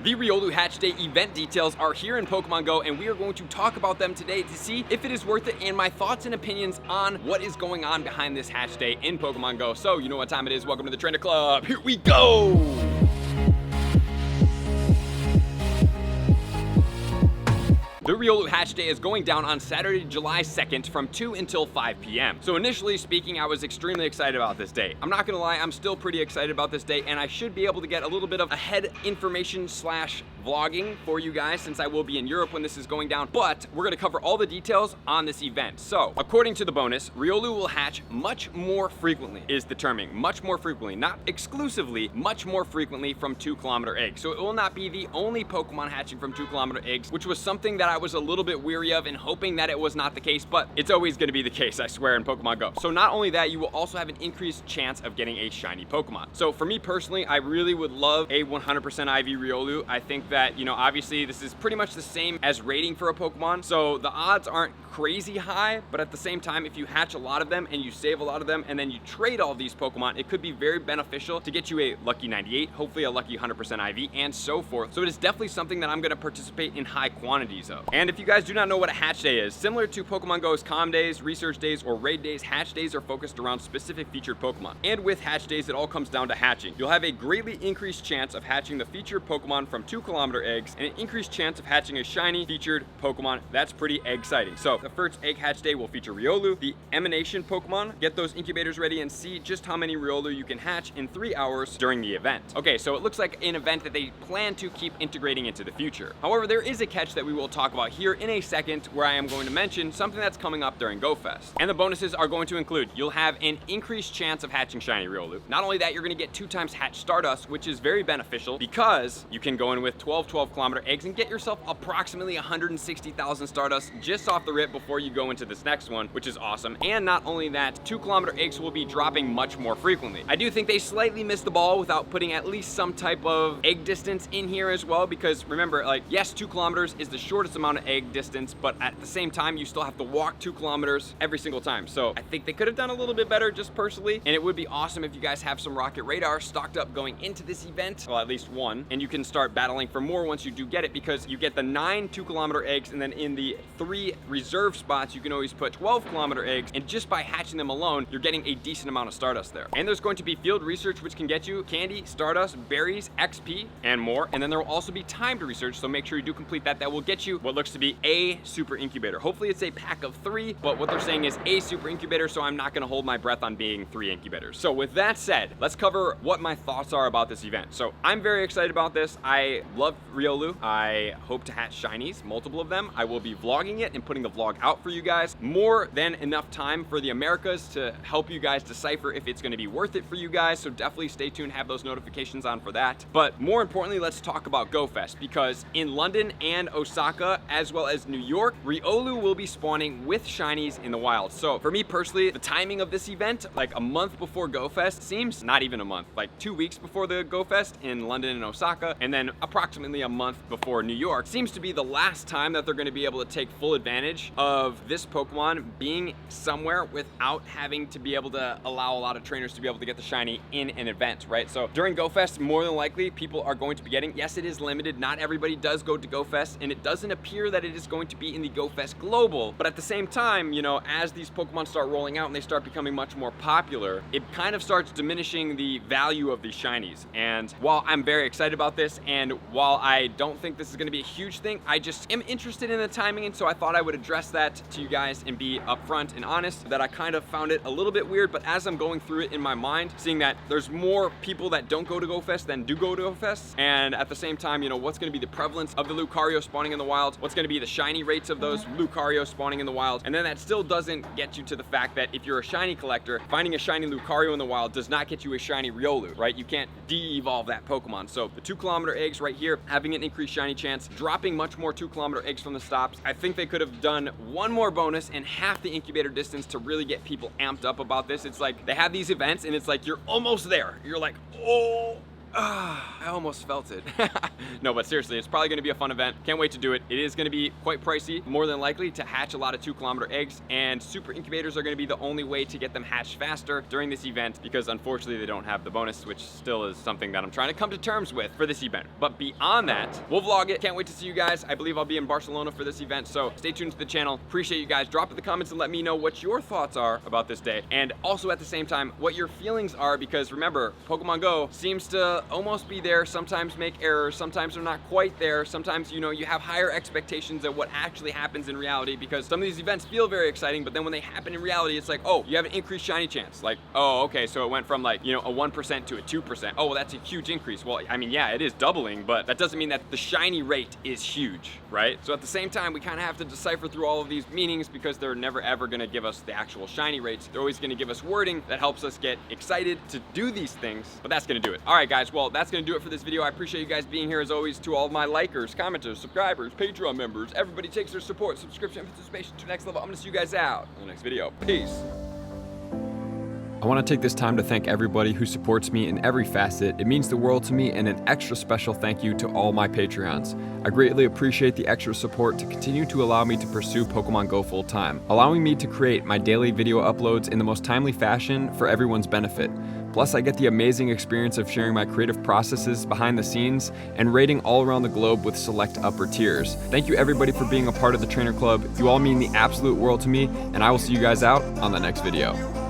The Riolu Hatch Day event details are here in Pokemon Go, and we are going to talk about them today to see if it is worth it and my thoughts and opinions on what is going on behind this Hatch Day in Pokemon Go. So, you know what time it is. Welcome to the Trainer Club. Here we go! The Riolu Hatch Day is going down on Saturday, July 2nd from 2 until 5 p.m. So initially speaking, I was extremely excited about this day. I'm not gonna lie, I'm still pretty excited about this day, and I should be able to get a little bit of ahead information slash vlogging for you guys since I will be in Europe when this is going down, but we're gonna cover all the details on this event. So, according to the bonus, Riolu will hatch much more frequently, is the terming. Much more frequently, not exclusively, much more frequently from 2-kilometer eggs. So it will not be the only Pokemon hatching from 2-kilometer eggs, which was something that I was a little bit weary of and hoping that it was not the case, but it's always going to be the case, I swear, in Pokemon Go. So not only that, you will also have an increased chance of getting a shiny Pokemon. So for me personally, I really would love a 100% IV Riolu. I think that, you know, obviously this is pretty much the same as rating for a Pokemon, so the odds aren't crazy high, but at the same time, if you hatch a lot of them and you save a lot of them and then you trade all these Pokemon, it could be very beneficial to get you a lucky 98, hopefully a lucky 100% IV, and so forth. So it is definitely something that I'm going to participate in high quantities of. And if you guys do not know what a Hatch Day is, similar to Pokemon Go's Comm Days, Research Days, or Raid Days, Hatch Days are focused around specific featured Pokemon. And with Hatch Days, it all comes down to hatching. You'll have a greatly increased chance of hatching the featured Pokemon from 2-kilometer eggs, and an increased chance of hatching a shiny featured Pokemon. That's pretty exciting. So the first Egg Hatch Day will feature Riolu, the Emanation Pokemon. Get those incubators ready and see just how many Riolu you can hatch in 3 hours during the event. Okay, so it looks like an event that they plan to keep integrating into the future. However, there is a catch that we will talk about here in a second, where I am going to mention something that's coming up during Go Fest. And the bonuses are going to include, you'll have an increased chance of hatching shiny Riolu. Not only that, you're going to get 2 times hatch Stardust, which is very beneficial because you can go in with 12-kilometer eggs and get yourself approximately 160,000 Stardust just off the rip before you go into this next one, which is awesome. And not only that, 2-kilometer eggs will be dropping much more frequently. I do think they slightly missed the ball without putting at least some type of egg distance in here as well, because remember, like, yes, 2 kilometers is the shortest amount of egg distance, but at the same time, you still have to walk 2 kilometers every single time. So I think they could have done a little bit better just personally, and it would be awesome if you guys have some Rocket Radar stocked up going into this event, well, at least one, and you can start battling for more once you do get it, because you get the 9 2-kilometer eggs, and then in the 3 reserve spots, you can always put 12-kilometer eggs, and just by hatching them alone, you're getting a decent amount of Stardust there. And there's going to be field research, which can get you candy, Stardust, berries, XP, and more. And then there will also be timed research, so make sure you do complete that. That will get you what looks to be a super incubator. Hopefully it's a pack of 3, but what they're saying is a super incubator, so I'm not gonna hold my breath on being 3 incubators. So with that said, let's cover what my thoughts are about this event. So I'm very excited about this. I love Riolu. I hope to hatch shinies, multiple of them. I will be vlogging it and putting the vlog out for you guys. More than enough time for the Americas to help you guys decipher if it's gonna be worth it for you guys, so definitely stay tuned, have those notifications on for that. But more importantly, let's talk about Go Fest, because in London and Osaka, as well as New York, Riolu will be spawning with shinies in the wild. So for me personally, the timing of this event, like a month before Go Fest, seems not even a month, like 2 weeks before the Go Fest in London and Osaka, and then approximately a month before New York, seems to be the last time that they're gonna be able to take full advantage of this Pokemon being somewhere without having to be able to allow a lot of trainers to be able to get the shiny in an event, right? So during Go Fest, more than likely, people are going to be getting, yes, it is limited, not everybody does go to Go Fest, and it doesn't appear that it is going to be in the Go Fest Global, but at the same time, you know, as these Pokemon start rolling out and they start becoming much more popular, it kind of starts diminishing the value of these shinies. And while I'm very excited about this, and while I don't think this is going to be a huge thing, I just am interested in the timing, and so I thought I would address that to you guys and be upfront and honest that I kind of found it a little bit weird. But as I'm going through it in my mind, seeing that there's more people that don't go to Go Fest than do go to Go Fest, and at the same time, you know, what's going to be the prevalence of the Lucario spawning in the wild, what's going to be the shiny rates of those Lucario spawning in the wild, and then that still doesn't get you to the fact that if you're a shiny collector, finding a shiny Lucario in the wild does not get you a shiny Riolu, right? You can't de-evolve that Pokemon. So the 2-kilometer eggs right here, having an increased shiny chance, dropping much more 2-kilometer eggs from the stops. I think they could have done one more bonus and half the incubator distance to really get people amped up about this. It's like they have these events and it's like you're almost there. You're like, oh, I almost felt it. No, but seriously, it's probably gonna be a fun event. Can't wait to do it. It is gonna be quite pricey, more than likely, to hatch a lot of 2-kilometer eggs, and super incubators are gonna be the only way to get them hatched faster during this event, because unfortunately they don't have the bonus, which still is something that I'm trying to come to terms with for this event. But beyond that, we'll vlog it. Can't wait to see you guys. I believe I'll be in Barcelona for this event, so stay tuned to the channel. Appreciate you guys. Drop in the comments and let me know what your thoughts are about this day, and also at the same time, what your feelings are, because remember, Pokemon Go seems to almost be there, sometimes make errors, sometimes they're not quite there, sometimes, you know, you have higher expectations of what actually happens in reality, because some of these events feel very exciting, but then when they happen in reality, it's like, oh, you have an increased shiny chance. Like, oh, okay, so it went from like, you know, a 1% to a 2%. Oh, well, that's a huge increase. Well, I mean, yeah, it is doubling, but that doesn't mean that the shiny rate is huge, right? So at the same time, we kind of have to decipher through all of these meanings, because they're never ever gonna give us the actual shiny rates. They're always gonna give us wording that helps us get excited to do these things, but that's gonna do it. All right, guys, well, that's gonna do it for this video. I appreciate you guys being here as always. To all of my likers, commenters, subscribers, Patreon members, everybody takes their support, subscription, and participation to the next level. I'm gonna see you guys out in the next video. Peace. I want to take this time to thank everybody who supports me in every facet. It means the world to me, and an extra special thank you to all my Patreons. I greatly appreciate the extra support to continue to allow me to pursue Pokemon Go full time, allowing me to create my daily video uploads in the most timely fashion for everyone's benefit. Plus, I get the amazing experience of sharing my creative processes behind the scenes and raiding all around the globe with select upper tiers. Thank you everybody for being a part of the Trainer Club. You all mean the absolute world to me, and I will see you guys out on the next video.